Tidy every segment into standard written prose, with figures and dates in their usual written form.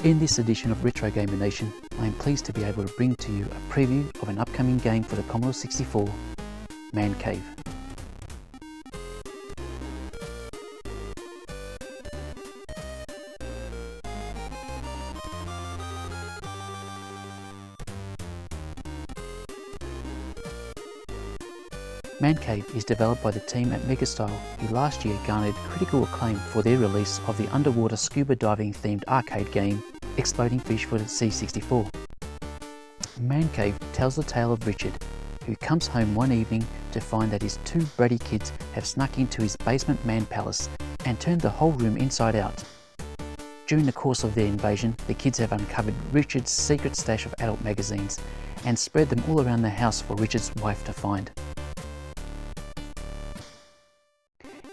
In this edition of Retro Gamer Nation, I am pleased to be able to bring to you a preview of an upcoming game for the Commodore 64, Mancave. Mancave is developed by the team at Megastyle, who last year garnered critical acclaim for their release of the underwater scuba diving themed arcade game Exploding Fish for the C64. Mancave tells the tale of Richard, who comes home one evening to find that his two bratty kids have snuck into his basement man palace and turned the whole room inside out. During the course of their invasion, the kids have uncovered Richard's secret stash of adult magazines and spread them all around the house for Richard's wife to find.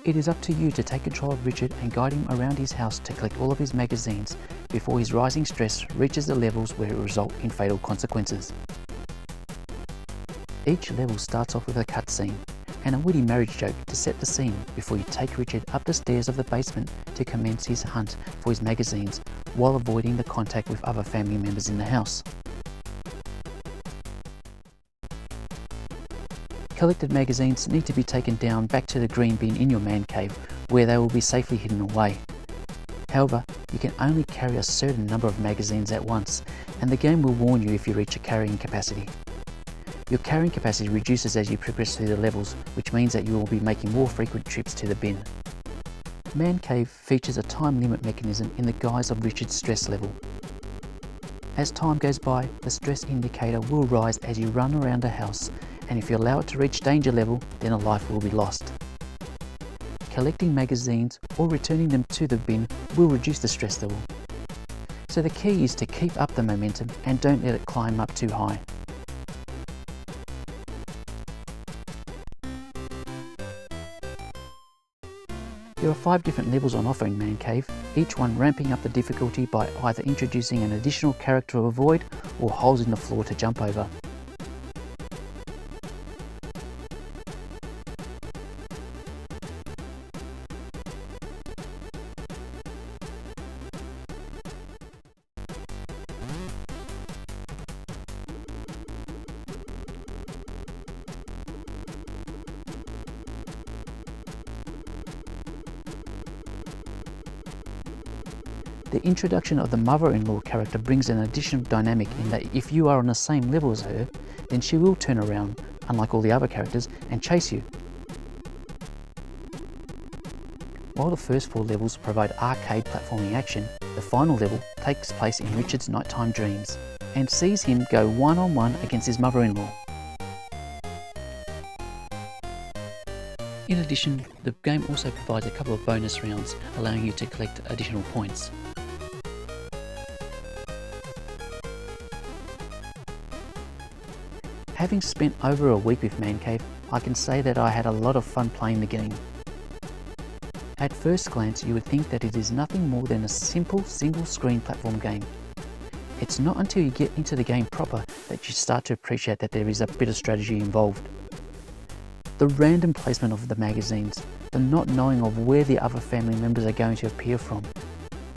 It is up to you to take control of Richard and guide him around his house to collect all of his magazines before his rising stress reaches the levels where it will result in fatal consequences. Each level starts off with a cutscene and a witty marriage joke to set the scene before you take Richard up the stairs of the basement to commence his hunt for his magazines while avoiding the contact with other family members in the house. Collected magazines need to be taken down back to the green bin in your man cave, where they will be safely hidden away. However, you can only carry a certain number of magazines at once, and the game will warn you if you reach a carrying capacity. Your carrying capacity reduces as you progress through the levels, which means that you will be making more frequent trips to the bin. Man Cave features a time limit mechanism in the guise of Richard's stress level. As time goes by, the stress indicator will rise as you run around the house, and if you allow it to reach danger level, then a life will be lost. Collecting magazines or returning them to the bin will reduce the stress level. So the key is to keep up the momentum and don't let it climb up too high. There are 5 different levels on offer in Mancave, each one ramping up the difficulty by either introducing an additional character to avoid or holes in the floor to jump over. The introduction of the mother-in-law character brings an additional dynamic in that if you are on the same level as her, then she will turn around, unlike all the other characters, and chase you. While the first 4 levels provide arcade platforming action, the final level takes place in Richard's nighttime dreams and sees him go one-on-one against his mother-in-law. In addition, the game also provides a couple of bonus rounds, allowing you to collect additional points. Having spent over a week with Mancave, I can say that I had a lot of fun playing the game. At first glance, you would think that it is nothing more than a simple single-screen platform game. It's not until you get into the game proper that you start to appreciate that there is a bit of strategy involved. The random placement of the magazines, the not knowing of where the other family members are going to appear from,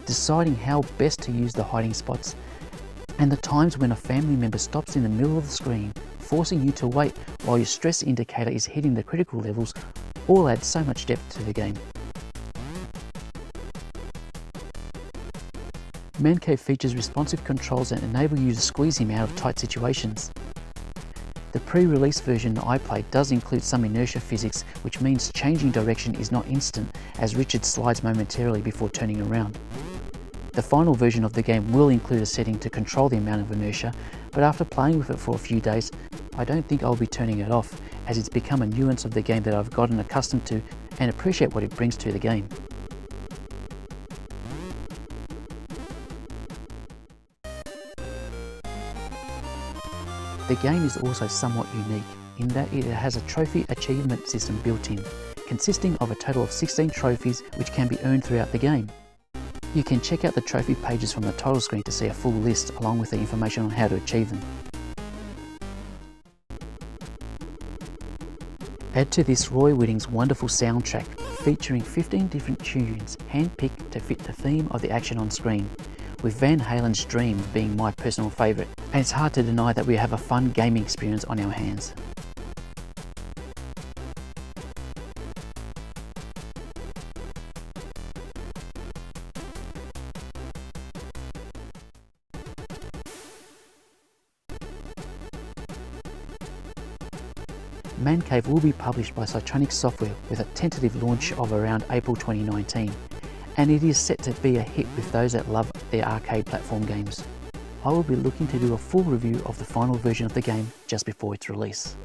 deciding how best to use the hiding spots, and the times when a family member stops in the middle of the screen, forcing you to wait while your stress indicator is hitting the critical levels, all add so much depth to the game. Mancave features responsive controls that enable you to squeeze him out of tight situations. The pre-release version I played does include some inertia physics, which means changing direction is not instant, as Richard slides momentarily before turning around. The final version of the game will include a setting to control the amount of inertia, but after playing with it for a few days, I don't think I'll be turning it off, as it's become a nuance of the game that I've gotten accustomed to and appreciate what it brings to the game. The game is also somewhat unique in that it has a trophy achievement system built in, consisting of a total of 16 trophies which can be earned throughout the game. You can check out the trophy pages from the title screen to see a full list along with the information on how to achieve them. Add to this Roy Whitting's wonderful soundtrack featuring 15 different tunes hand-picked to fit the theme of the action on screen, with Van Halen's Dream being my personal favourite, and it's hard to deny that we have a fun gaming experience on our hands. Mancave will be published by Cytronic Software with a tentative launch of around April 2019, and it is set to be a hit with those that love their arcade platform games. I will be looking to do a full review of the final version of the game just before its release.